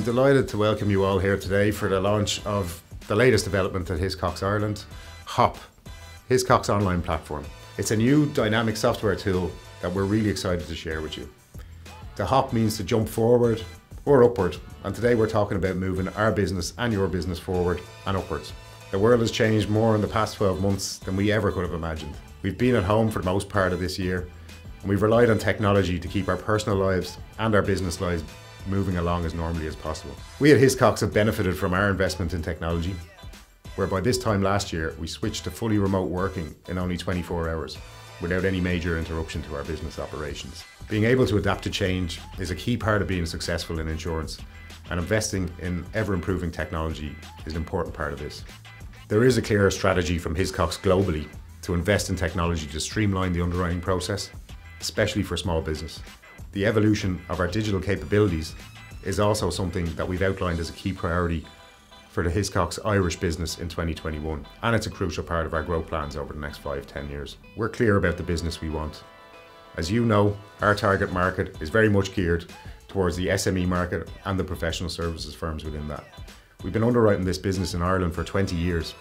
I'm delighted to welcome you all here today for the launch of the latest development at Hiscox Ireland, HOP, Hiscox online platform. It's a new dynamic software tool that we're really excited to share with you. The HOP means to jump forward or upward, and today we're talking about moving our business and your business forward and upwards. The world has changed more in the past 12 months than we ever could have imagined. We've been at home for the most part of this year, and we've relied on technology to keep our personal lives and our business lives moving along as normally as possible. We at Hiscox have benefited from our investment in technology, where by this time last year we switched to fully remote working in only 24 hours without any major interruption to our business operations. Being able to adapt to change is a key part of being successful in insurance, and investing in ever-improving technology is an important part of this. There is a clear strategy from Hiscox globally to invest in technology to streamline the underwriting process, especially for small business. The evolution of our digital capabilities is also something that we've outlined as a key priority for the Hiscox Irish business in 2021, and it's a crucial part of our growth plans over the next 5-10 years. We're clear about the business we want. As you know, our target market is very much geared towards the SME market and the professional services firms within that. We've been underwriting this business in Ireland for 20 years,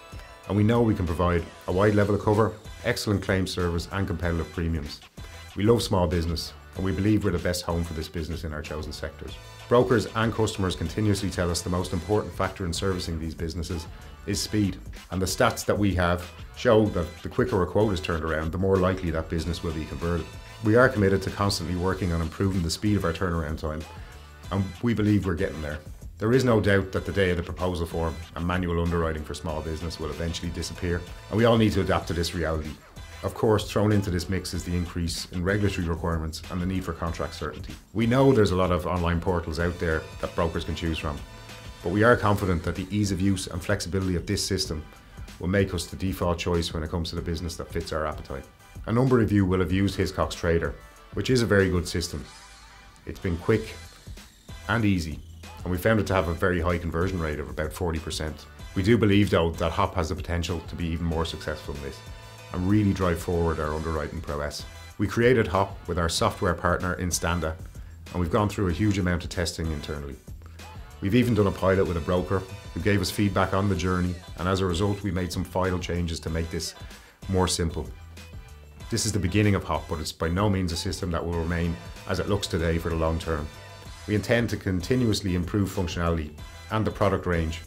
and we know we can provide a wide level of cover, excellent claim service and competitive premiums. We love small business, and we believe we're the best home for this business in our chosen sectors. Brokers and customers continuously tell us the most important factor in servicing these businesses is speed, and the stats that we have show that the quicker a quote is turned around, the more likely that business will be converted. We are committed to constantly working on improving the speed of our turnaround time, and we believe we're getting there. There is no doubt that the day of the proposal form and manual underwriting for small business will eventually disappear, and we all need to adapt to this reality. Of course, thrown into this mix is the increase in regulatory requirements and the need for contract certainty. We know there's a lot of online portals out there that brokers can choose from, but we are confident that the ease of use and flexibility of this system will make us the default choice when it comes to the business that fits our appetite. A number of you will have used Hiscox Trader, which is a very good system. It's been quick and easy, and we found it to have a very high conversion rate of about 40%. We do believe though that HOP has the potential to be even more successful in this and really drive forward our underwriting prowess. We created HOP with our software partner Instando, and we've gone through a huge amount of testing internally. We've even done a pilot with a broker who gave us feedback on the journey, and as a result we made some final changes to make this more simple. This is the beginning of HOP, but it's by no means a system that will remain as it looks today for the long term. We intend to continuously improve functionality and the product range,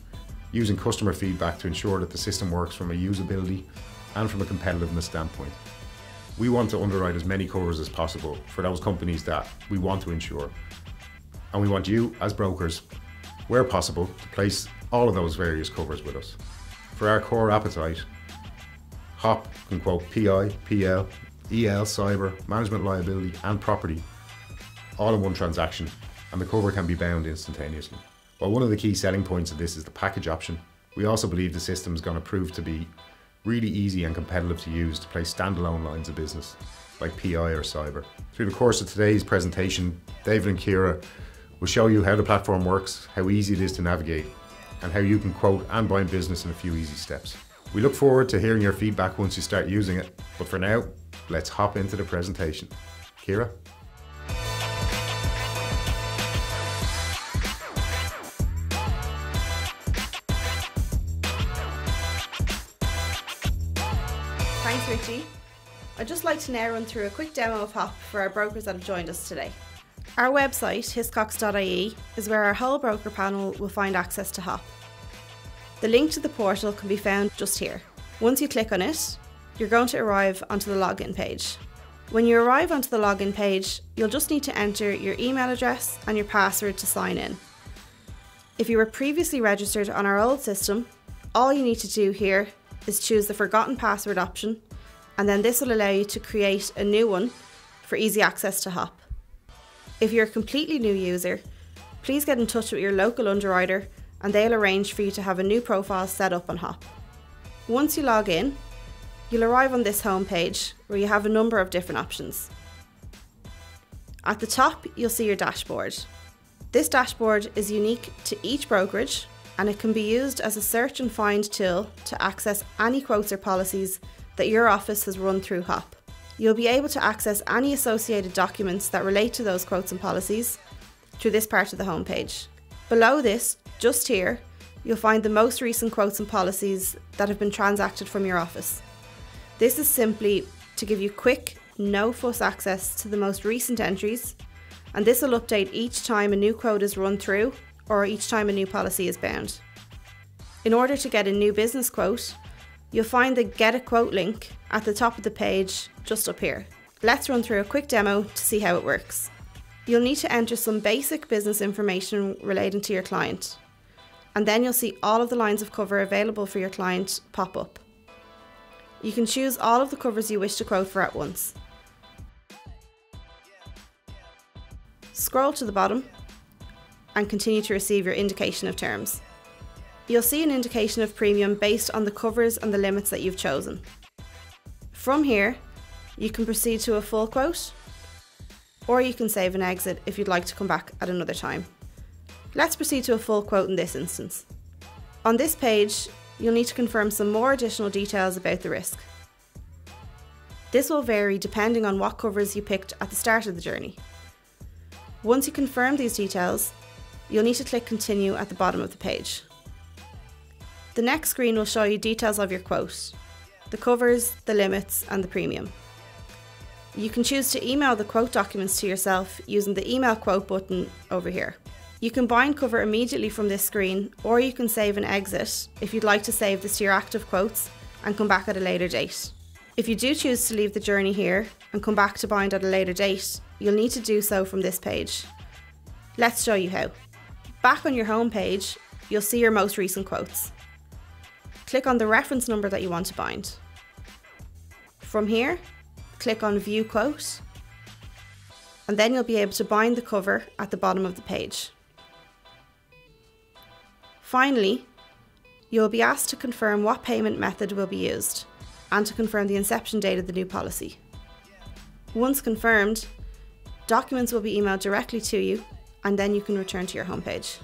using customer feedback to ensure that the system works from a usability and from a competitiveness standpoint. We want to underwrite as many covers as possible for those companies that we want to insure. And we want you, as brokers, where possible, to place all of those various covers with us. For our core appetite, HOP can quote PI, PL, EL, cyber, management liability and property, all in one transaction, and the cover can be bound instantaneously. While one of the key selling points of this is the package option, we also believe the system is going to prove to be really easy and competitive to use to place standalone lines of business like PI or cyber. Through the course of today's presentation, David and Ciara will show you how the platform works, how easy it is to navigate, and how you can quote and bind business in a few easy steps. We look forward to hearing your feedback once you start using it, but for now, let's hop into the presentation. Ciara? Thanks, Richie. I'd just like to now run through a quick demo of HOP for our brokers that have joined us today. Our website, hiscox.ie, is where our whole broker panel will find access to HOP. The link to the portal can be found just here. Once you click on it, you're going to arrive onto the login page. When you arrive onto the login page, you'll just need to enter your email address and your password to sign in. If you were previously registered on our old system, all you need to do here is choose the forgotten password option, and then this will allow you to create a new one for easy access to HOP. If you're a completely new user, please get in touch with your local underwriter and they'll arrange for you to have a new profile set up on HOP. Once you log in, you'll arrive on this home page where you have a number of different options. At the top, you'll see your dashboard. This dashboard is unique to each brokerage, and it can be used as a search and find tool to access any quotes or policies that your office has run through HOP. You'll be able to access any associated documents that relate to those quotes and policies through this part of the homepage. Below this, just here, you'll find the most recent quotes and policies that have been transacted from your office. This is simply to give you quick, no-fuss access to the most recent entries, and this will update each time a new quote is run through or each time a new policy is bound. In order to get a new business quote, you'll find the Get a Quote link at the top of the page just up here. Let's run through a quick demo to see how it works. You'll need to enter some basic business information relating to your client, and then you'll see all of the lines of cover available for your client pop up. You can choose all of the covers you wish to quote for at once. Scroll to the bottom and continue to receive your indication of terms. You'll see an indication of premium based on the covers and the limits that you've chosen. From here, you can proceed to a full quote, or you can save and exit if you'd like to come back at another time. Let's proceed to a full quote in this instance. On this page, you'll need to confirm some more additional details about the risk. This will vary depending on what covers you picked at the start of the journey. Once you confirm these details, you'll need to click Continue at the bottom of the page. The next screen will show you details of your quote, the covers, the limits, and the premium. You can choose to email the quote documents to yourself using the Email Quote button over here. You can bind cover immediately from this screen, or you can save and exit if you'd like to save this to your active quotes and come back at a later date. If you do choose to leave the journey here and come back to bind at a later date, you'll need to do so from this page. Let's show you how. Back on your home page, you'll see your most recent quotes. Click on the reference number that you want to bind. From here, click on View Quote, and then you'll be able to bind the cover at the bottom of the page. Finally, you'll be asked to confirm what payment method will be used and to confirm the inception date of the new policy. Once confirmed, documents will be emailed directly to you, and then you can return to your homepage.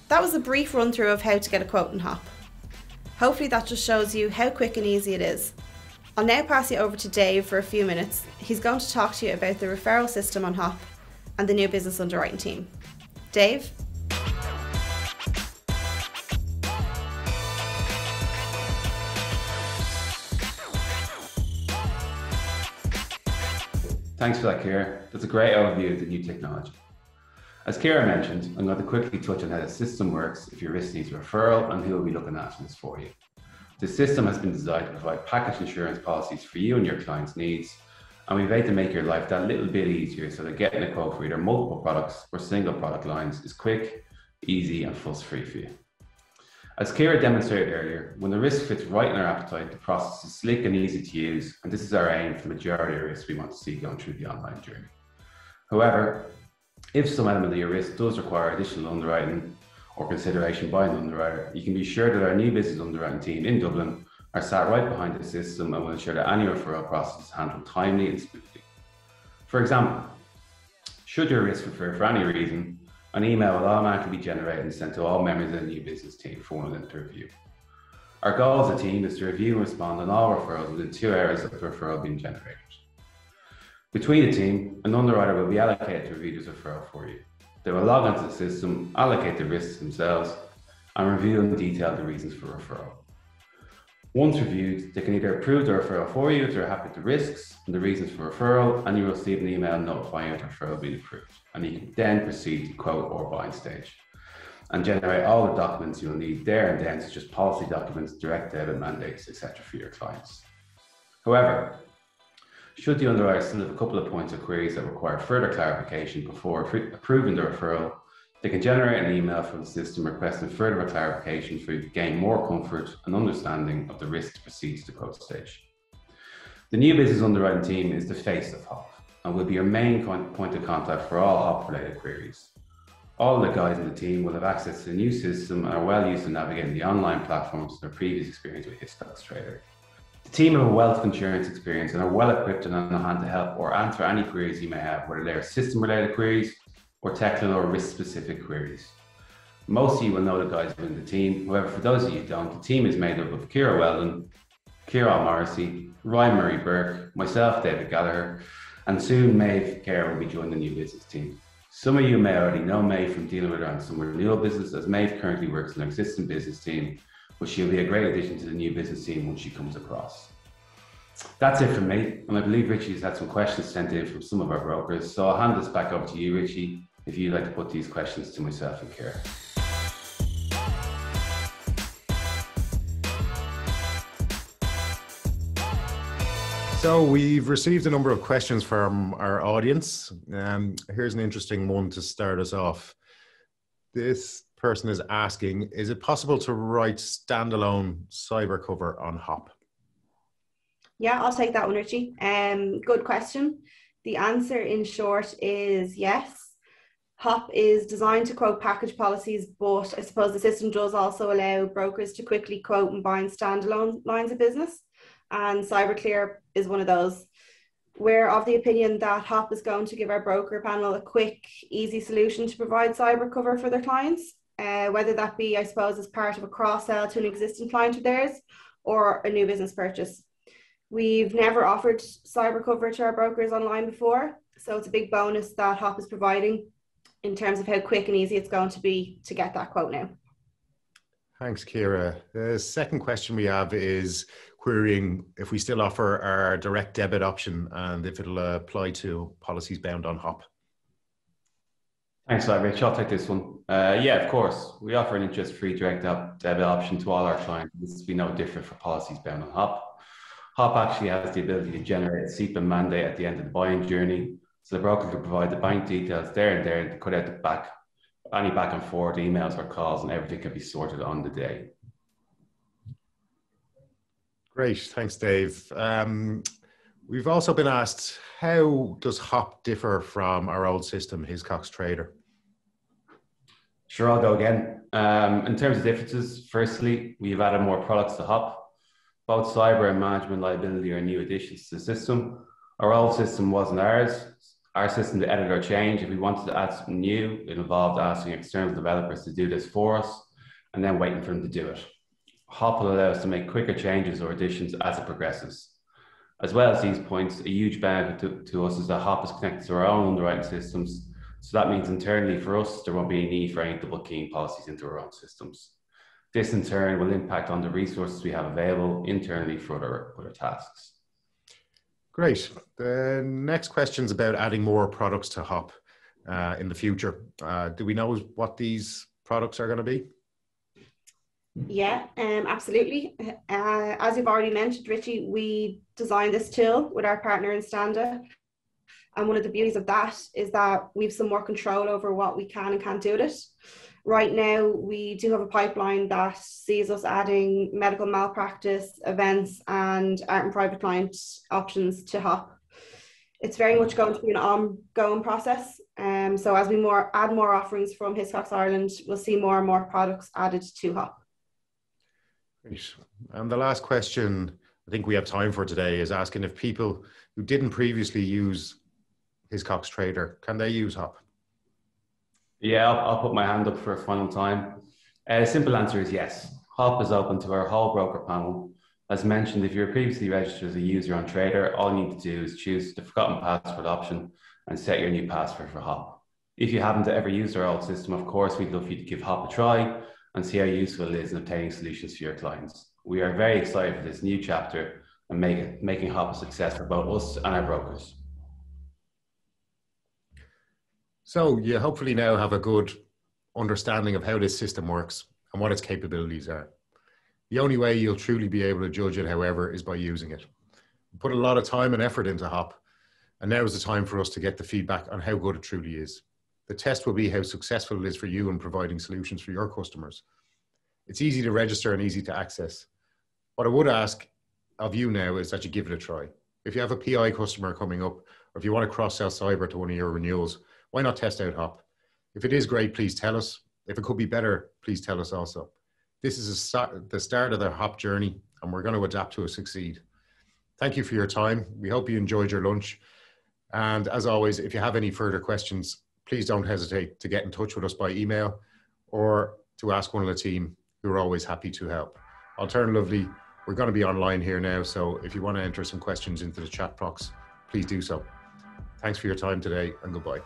That was a brief run through of how to get a quote in HOP. Hopefully that just shows you how quick and easy it is. I'll now pass you over to Dave for a few minutes. He's going to talk to you about the referral system on HOP and the new business underwriting team. Dave? Thanks for that, Ciara. That's a great overview of the new technology. As Ciara mentioned, I'm going to quickly touch on how the system works if your risk needs a referral and who will be looking after this for you. The system has been designed to provide package insurance policies for you and your clients' needs, and we've made to make your life that little bit easier so that getting a quote for either multiple products or single product lines is quick, easy, and fuss-free for you. As Ciara demonstrated earlier, when the risk fits right in our appetite, the process is slick and easy to use, and this is our aim for the majority of risks we want to see going through the online journey. However, if some element of your risk does require additional underwriting or consideration by an underwriter, you can be sure that our new business underwriting team in Dublin are sat right behind the system and will ensure that any referral process is handled timely and smoothly. For example, should your risk refer for any reason, an email will automatically be generated and sent to all members of the new business team for one of them to review. Our goal as a team is to review and respond on all referrals within 2 hours of the referral being generated. Between the team, an underwriter will be allocated to review this referral for you. They will log onto the system, allocate the risks themselves, and review in detail the reasons for referral. Once reviewed, they can either approve the referral for you if they're happy with the risks and the reasons for referral, and you will receive an email notifying you that the referral has been approved. And you can then proceed to quote or bind stage and generate all the documents you'll need there and then, such as policy documents, direct debit mandates, etc. for your clients. However, should the underwriter still have a couple of points or queries that require further clarification before approving the referral, they can generate an email from the system requesting further clarification for you to gain more comfort and understanding of the risk to proceed to the quote stage. The new business underwriting team is the face of HOP and will be your main point of contact for all HOP-related queries. All the guys in the team will have access to the new system and are well used to navigating the online platforms from their previous experience with Hiscox Trader. The team have a wealth of insurance experience and are well equipped and on hand to help or answer any queries you may have, whether they are system-related queries or technical or risk-specific queries. Most of you will know the guys within the team. However, for those of you who don't, the team is made up of Ciara Weldon, Ciara Morrissey, Ryan Murray Burke, myself, David Gallagher, and soon Maeve Kerr will be joining the new business team. Some of you may already know Maeve from dealing with her on some renewal business, as Maeve currently works in an existing business team, but she'll be a great addition to the new business team once she comes across. That's it from me, and I believe Richie's had some questions sent in from some of our brokers, so I'll hand this back over to you, Richie, if you'd like to put these questions to myself and Ciara. So we've received a number of questions from our audience. Here's an interesting one to start us off. This person is asking, is it possible to write standalone cyber cover on HOP? Yeah, I'll take that one, Richie. Good question. The answer in short is yes. HOP is designed to quote package policies, but I suppose the system does also allow brokers to quickly quote and bind standalone lines of business. And CyberClear is one of those. We're of the opinion that HOP is going to give our broker panel a quick, easy solution to provide cyber cover for their clients, whether that be, I suppose, as part of a cross-sell to an existing client of theirs or a new business purchase. We've never offered cyber cover to our brokers online before, so it's a big bonus that HOP is providing in terms of how quick and easy it's going to be to get that quote now. Thanks, Ciara. The second question we have is querying if we still offer our direct debit option and if it'll apply to policies bound on HOP. Thanks for that, Rich. I'll take this one. Yeah, of course. We offer an interest-free direct debit option to all our clients. This will be no different for policies bound on HOP. HOP actually has the ability to generate a SEPA mandate at the end of the buying journey. So the broker can provide the bank details there and there to cut out any back and forth emails or calls, and everything can be sorted on the day. Great, thanks, Dave. We've also been asked, how does HOP differ from our old system, Hiscox Trader? Sure, I'll go again. In terms of differences, firstly, we've added more products to HOP. Both cyber and management liability are new additions to the system. Our old system wasn't ours. Our system to edit or change, if we wanted to add something new, it involved asking external developers to do this for us and then waiting for them to do it. HOP will allow us to make quicker changes or additions as it progresses. As well as these points, a huge benefit to us is that HOP is connected to our own underwriting systems. So that means internally for us, there won't be a need for any double keying policies into our own systems. This in turn will impact on the resources we have available internally for other tasks. Great. The next question is about adding more products to HOP in the future. Do we know what these products are going to be? Yeah, absolutely. As you've already mentioned, Richie, we designed this tool with our partner Instanda. And one of the beauties of that is that we have some more control over what we can and can't do with it. Right now, we do have a pipeline that sees us adding medical malpractice, events, and art and private client options to HOP. It's very much going to be an ongoing process. So as we add more offerings from Hiscox Ireland, we'll see more and more products added to HOP. Great. And the last question I think we have time for today is asking if people who didn't previously use Hiscox Trader, can they use HOP? Yeah, I'll put my hand up for a final time. The simple answer is yes. HOP is open to our whole broker panel. As mentioned, if you're previously registered as a user on Trader, all you need to do is choose the forgotten password option and set your new password for HOP. If you haven't ever used our old system, of course, we'd love for you to give HOP a try and see how useful it is in obtaining solutions for your clients. We are very excited for this new chapter and making HOP a success for both us and our brokers. So you hopefully now have a good understanding of how this system works and what its capabilities are. The only way you'll truly be able to judge it, however, is by using it. We put a lot of time and effort into HOP, and now is the time for us to get the feedback on how good it truly is. The test will be how successful it is for you in providing solutions for your customers. It's easy to register and easy to access. What I would ask of you now is that you give it a try. If you have a PI customer coming up, or if you want to cross-sell cyber to one of your renewals, why not test out HOP? If it is great, please tell us. If it could be better, please tell us also. This is the start of the HOP journey, and we're going to adapt to succeed. Thank you for your time. We hope you enjoyed your lunch. And as always, if you have any further questions, please don't hesitate to get in touch with us by email or to ask one of the team, who are always happy to help. Alternatively, we're going to be online here now, so if you want to enter some questions into the chat box, please do so. Thanks for your time today, and goodbye.